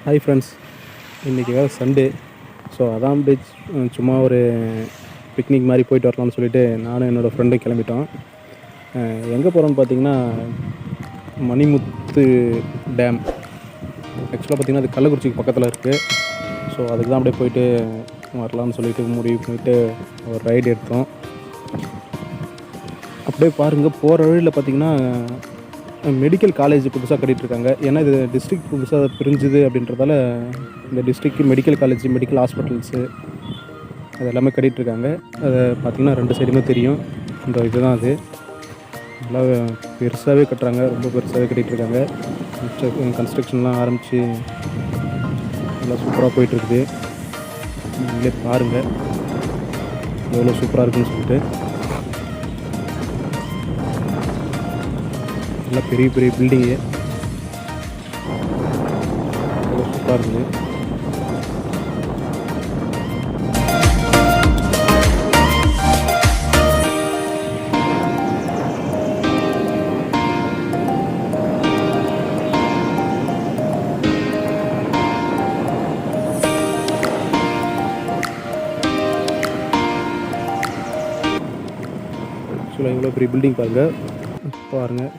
Hi friends, இன்றைக்கி வேறு Sunday. So அதான் அப்படியே சும்மா ஒரு பிக்னிக் மாதிரி போயிட்டு வரலாம்னு சொல்லிட்டு நானும் என்னோடய ஃப்ரெண்டும் கிளம்பிட்டோம். எங்கே போகிறோன்னு பார்த்தீங்கன்னா மணிமுத்து டேம். ஆக்சுவலாக பார்த்திங்கன்னா அது கள்ளக்குறிச்சிக்கு பக்கத்தில் இருக்குது. ஸோ அதுக்கு தான் அப்படியே போயிட்டு வரலாம்னு சொல்லிட்டு முடிவு பண்ணிவிட்டு ஒரு ரைடு எடுத்தோம். அப்படியே பாருங்கள், போகிற வழியில் பார்த்திங்கன்னா மெடிக்கல் காலேஜ் புதுசாக கட்டிகிட்ருக்காங்க. ஏன்னா இது டிஸ்ட்ரிக்ட் புதுசாக பிரிஞ்சுது அப்படின்றதால இந்த district medical college, medical hospitals அது எல்லாமே கட்டிகிட்ருக்காங்க. அதை பார்த்திங்கன்னா 2 சைடுமே தெரியும். இந்த இதுதான் அது. நல்லா பெருசாகவே கட்டுறாங்க, ரொம்ப பெருசாகவே கட்டிகிட்ருக்காங்க. கன்ஸ்ட்ரக்ஷன்லாம் ஆரம்பித்து நல்லா சூப்பராக போயிட்டுருக்குது. நீங்களே பாருங்கள் எவ்வளோ சூப்பராக இருக்குதுன்னு சொல்லிட்டு. நல்லா பெரிய பெரிய பில்டிங்கு, அவ்வளோ சூப்பராக இருக்குது. ஆக்சுவலாக இவ்வளோ பெரிய பில்டிங் பாருங்கள்.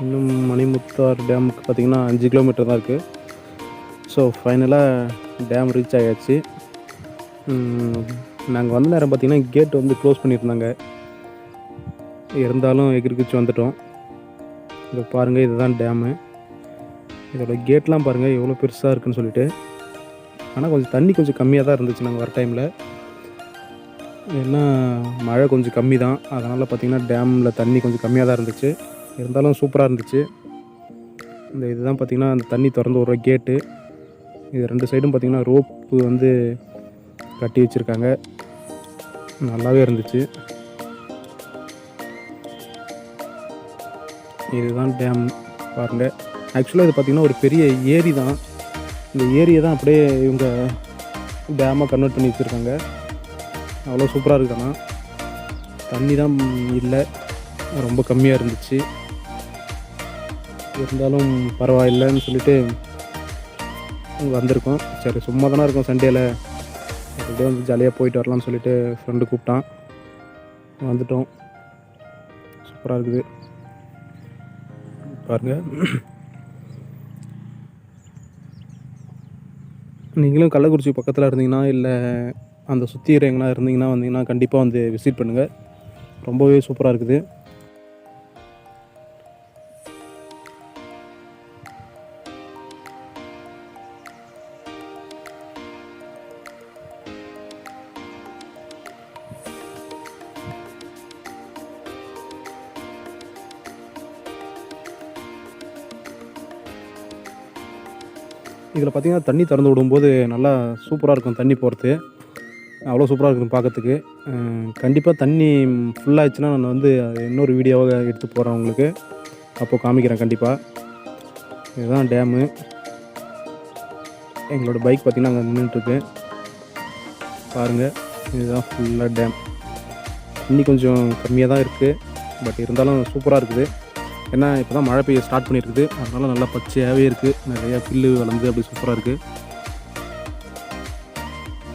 இன்னும் மணிமுத்தார் டேமுக்கு பார்த்திங்கன்னா 5 கிலோமீட்டர் தான் இருக்குது. ஸோ ஃபைனலாக டேம் ரீச் ஆகியாச்சு. நாங்கள் வந்த நேரம் பார்த்திங்கன்னா கேட் வந்து க்ளோஸ் பண்ணியிருந்தாங்க. இருந்தாலும் எகிரிக்குச்சு வந்துட்டோம். இதை பாருங்கள், இதுதான் டேமு. இதோட கேட்லாம் பாருங்கள் எவ்வளோ பெருசாக இருக்குதுன்னு சொல்லிட்டு. ஆனால் கொஞ்சம் தண்ணி கொஞ்சம் கம்மியாக தான் இருந்துச்சு நாங்கள் வர டைமில். ஏன்னா மழை கொஞ்சம் கம்மி தான், அதனால் பார்த்திங்கன்னா டேமில் தண்ணி கொஞ்சம் கம்மியாக தான் இருந்துச்சு. இருந்தாலும் சூப்பராக இருந்துச்சு. இந்த இதுதான் பார்த்திங்கன்னா அந்த தண்ணி திறந்து விடுற கேட்டு. இது 2 சைடும் பார்த்திங்கன்னா ரோப்பு வந்து கட்டி வச்சுருக்காங்க. நல்லாவே இருந்துச்சு. இதுதான் டேம் பாருங்கள். ஆக்சுவலாக இது பார்த்திங்கன்னா ஒரு பெரிய ஏரி தான். இந்த ஏரியை தான் அப்படியே இவங்க டேமாக கன்வெர்ட் பண்ணி வச்சுருக்காங்க. அவ்வளோ சூப்பராக இருக்குதுண்ணா. தண்ணி தான் இல்லை, ரொம்ப கம்மியாக இருந்துச்சு. இருந்தாலும் பரவாயில்லைன்னு சொல்லிட்டு வந்திருக்கோம். சரி, சும்மா தானே இருக்கோம் சண்டேயில், அப்படியே வந்து ஜாலியாக போயிட்டு வரலாம்னு சொல்லிட்டு ஃப்ரெண்டு கூப்பிட்டான். வந்துட்டோம். சூப்பராக இருக்குது பாருங்கள். நீங்களும் கள்ளக்குறிச்சி பக்கத்தில் இருந்தீங்கன்னா இல்லை அந்த சுற்றி எங்கனா வந்தீங்கன்னா கண்டிப்பாக வந்து விசிட் பண்ணுங்கள். ரொம்பவே சூப்பராக இருக்குது. இதில் பார்த்திங்கன்னா தண்ணி திறந்து விடும்போது நல்லா சூப்பராக இருக்கும். தண்ணி போகிறது அவ்வளோ சூப்பராக இருக்கும் பார்க்கறதுக்கு. கண்டிப்பாக தண்ணி ஃபுல்லாகிடுச்சுன்னா நான் வந்து இன்னொரு வீடியோவாக எடுத்து போகிறேன் உங்களுக்கு, அப்போது காமிக்கிறேன் கண்டிப்பாக. இதுதான் டேமு. எங்களோட பைக் பார்த்திங்கன்னா அங்கே நின்றுட்டுருக்கு பாருங்கள். இதுதான் ஃபுல்லாக டேம். தண்ணி கொஞ்சம் கம்மியாக தான் இருக்குது, பட் இருந்தாலும் சூப்பராக இருக்குது. ஏன்னா இப்போ தான் மழை பெய்ய ஸ்டார்ட் பண்ணியிருக்குது, அதனால் நல்லா பச்சையாகவே இருக்குது. நிறையா புல்லு வளர்ந்து அப்படி சூப்பராக இருக்குது.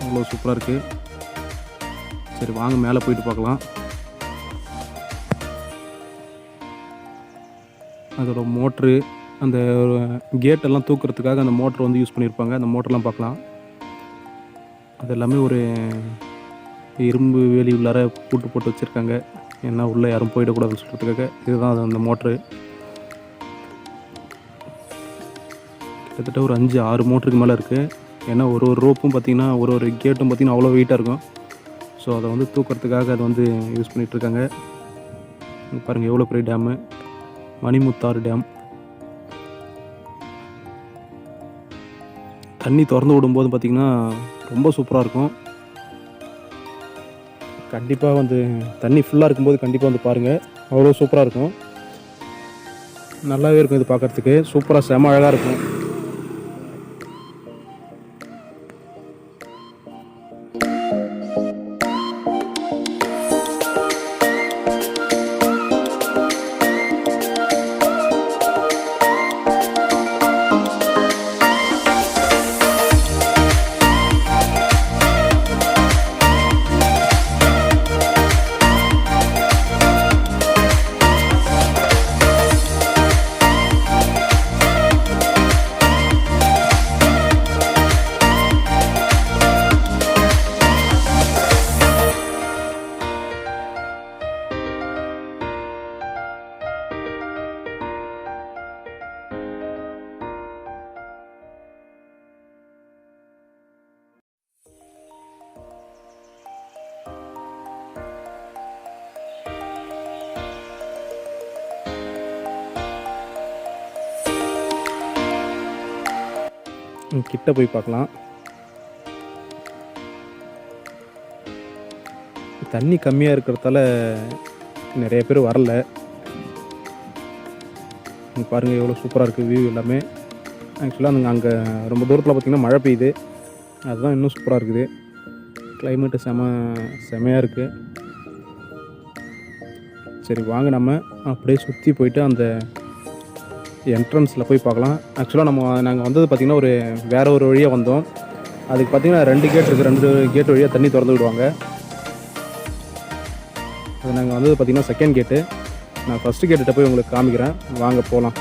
அவ்வளோ சூப்பராக இருக்குது. சரி வாங்க மேலே போயிட்டு பார்க்கலாம். அதோட மோட்ரு, அந்த கேட்டெல்லாம் தூக்குறதுக்காக அந்த மோட்ரு வந்து யூஸ் பண்ணியிருப்பாங்க. அந்த மோட்டர்லாம் பார்க்கலாம். அது எல்லாமே ஒரு இரும்பு வேலி உள்ளார பூட்டு போட்டு வச்சுருக்காங்க. ஏன்னா உள்ளே யாரும் போயிடக்கூடாதுன்னு சொல்கிறதுக்காக. இதுதான் அந்த மோட்ரு. கிட்டத்தட்ட ஒரு 5-6 மோட்டருக்கு மேலே இருக்குது. ஏன்னா ஒரு ரோப்பும் பார்த்திங்கன்னா ஒரு கேட்டும் பார்த்திங்கன்னா அவ்வளோ வெயிட்டாக இருக்கும். ஸோ அதை வந்து தூக்கிறதுக்காக அதை வந்து யூஸ் பண்ணிகிட்ருக்காங்க. பாருங்கள் எவ்வளோ பெரிய டேமு, மணிமுத்தாறு டேம். தண்ணி திறந்து விடும்போது பார்த்திங்கன்னா ரொம்ப சூப்பராக இருக்கும். கண்டிப்பாக வந்து தண்ணி ஃபுல்லாக இருக்கும்போது கண்டிப்பாக வந்து பாருங்கள், அவ்வளோ சூப்பராக இருக்கும். நல்லாவே இருக்கும். இது பார்க்குறதுக்கு சூப்பராக செம அழகாக இருக்கும். கிட்ட போய் பார்க்கலாம். தண்ணி கம்மியாக இருக்கிறதால நிறைய பேர் வரல. பாருங்கள் எவ்வளோ சூப்பராக இருக்குது வியூ எல்லாமே. ஆக்சுவலாக அங்கே ரொம்ப தூரத்தில் பார்த்திங்கன்னா மழை பெய்யுது, அதுதான் இன்னும் சூப்பராக இருக்குது. கிளைமேட்டு செமையாக இருக்குது. சரி வாங்க நம்ம அப்படியே சுற்றி போயிட்டு அந்த என்ட்ரன்ஸில் போய் பார்க்கலாம். ஆக்சுவலாக நாங்கள் வந்தது பார்த்திங்கன்னா வேறு ஒரு வழியாக வந்தோம். அதுக்கு பார்த்திங்கன்னா 2 கேட் இருக்குது. 2 கேட் வழியாக தண்ணி திறந்து விடுவாங்க. அது நாங்கள் வந்தது பார்த்திங்கன்னா செகண்ட் கேட்டு. நான் ஃபஸ்ட்டு கேட்டுகிட்ட போய் உங்களுக்கு காமிக்கிறேன், வாங்க போகலாம்.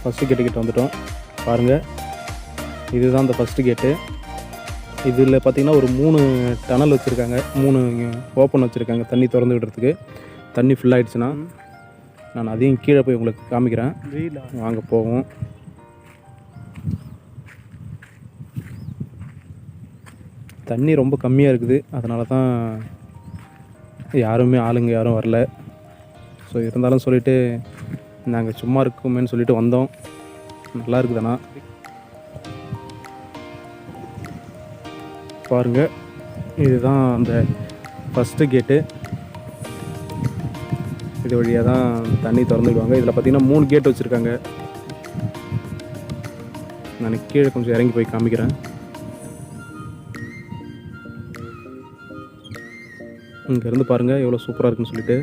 ஃபஸ்ட்டு கேட்டுக்கிட்ட வந்துட்டோம். பாருங்கள், இதுதான் அந்த ஃபஸ்ட்டு கேட்டு. இதில் பார்த்திங்கன்னா ஒரு 3 டனல் வச்சுருக்காங்க, 3 ஓப்பன் வச்சுருக்காங்க தண்ணி திறந்து விடுறதுக்கு. தண்ணி ஃபுல் ஆகிடுச்சுன்னா நான் அதையும் கீழே போய் உங்களுக்கு காமிக்கிறேன், வாங்க போவோம். தண்ணி ரொம்ப கம்மியாக இருக்குது, அதனால தான் ஆளுங்க யாரும் வரல. ஸோ இருந்தாலும் சொல்லிவிட்டு நாங்கள் சும்மா இருக்குமேன்னு சொல்லிட்டு வந்தோம். நல்லா இருக்குதுண்ணா. பாருங்கள், இதுதான் அந்த ஃபஸ்ட்டு கேட்டு. இது வழியாக தான் தண்ணி திறந்துடுவாங்க. இதில் பார்த்திங்கன்னா 3 கேட் வச்சுருக்காங்க. நான் கீழே கொஞ்சம் இறங்கி போய் காமிக்கிறேன். இங்கேருந்து பாருங்கள் எவ்வளோ சூப்பராக இருக்குன்னு சொல்லிட்டு.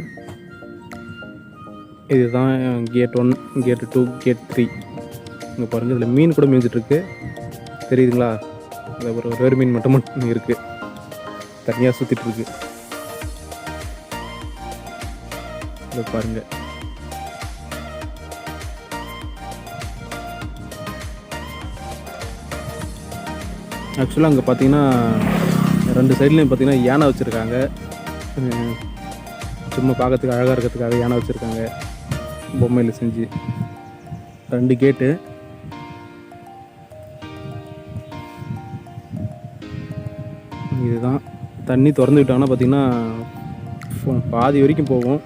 இதுதான் கேட் 1, கேட் 2, கேட் 3. இங்கே பாருங்கள், இதில் மீன் கூட மேய்ஞ்சிட்ருக்கு, தெரியுதுங்களா? அதில் ஒரு வேறு மீன் மட்டும் இருக்குது, தனியாக சுற்றிட்டுருக்கு. இதை பாருங்கள். ஆக்சுவலாக அங்கே பார்த்தீங்கன்னா 2 சைட்லேயும் பார்த்தீங்கன்னா யானை வச்சுருக்காங்க. சும்மா பார்க்கறதுக்கு அழகாக இருக்கிறதுக்காக யானை வச்சுருக்காங்க, பொம்மையில் செஞ்சு. 2 கேட்டு. இதுதான் தண்ணி திறந்து விட்டாங்கன்னா பார்த்திங்கன்னா பாதி வரைக்கும் போகும்.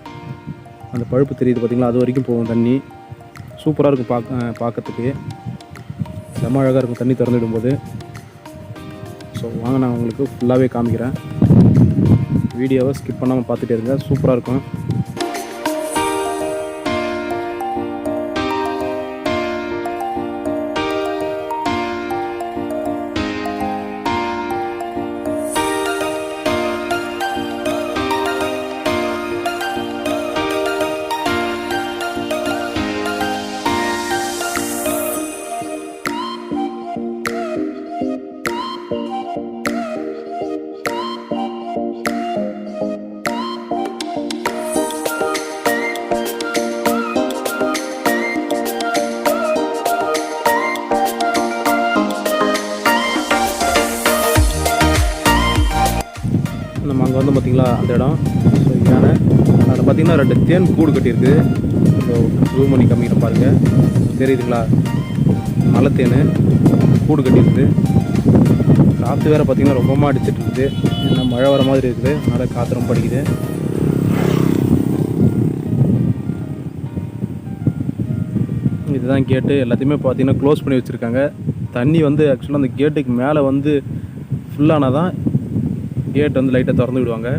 அந்த பழுப்பு தெரியுது பார்த்திங்களா, அது வரைக்கும் போகும் தண்ணி. சூப்பராக இருக்கும் பார்க்கறதுக்கு, செம்ம அழகாக இருக்கும் தண்ணி திறந்து விடும்போது. ஸோ வாங்க நான் உங்களுக்கு ஃபுல்லாகவே காமிக்கிறேன். வீடியோவை ஸ்கிப் பண்ணாமல் பார்த்துட்டே இருங்க, சூப்பராக இருக்கும். நம்ம அங்கே வந்து பார்த்திங்களா அந்த இடம். ஸோ யானை அதில் பார்த்திங்கன்னா 2 தேன் கூடு கட்டியிருக்கு. ஸோ ஜூம் பண்ணி காமிக்கிறேன் பாருங்கள், தெரியுதுங்களா? மலைத்தேன் கூடு கட்டியிருக்குது. காற்று வேறு பார்த்திங்கன்னா ரொம்பமாக அடிச்சிட்டு இருக்குது. ஏன்னா மழை வர மாதிரி இருக்குது, அதனால் காற்று ரொம்ப அடிக்குது. இதுதான் கேட்டு. எல்லாத்தையுமே பார்த்திங்கன்னா க்ளோஸ் பண்ணி வச்சுருக்காங்க. தண்ணி வந்து ஆக்சுவலாக அந்த கேட்டுக்கு மேலே வந்து ஃபுல்லானால் தான் கேட் வந்து லைட்டாக திறந்து விடுவாங்க.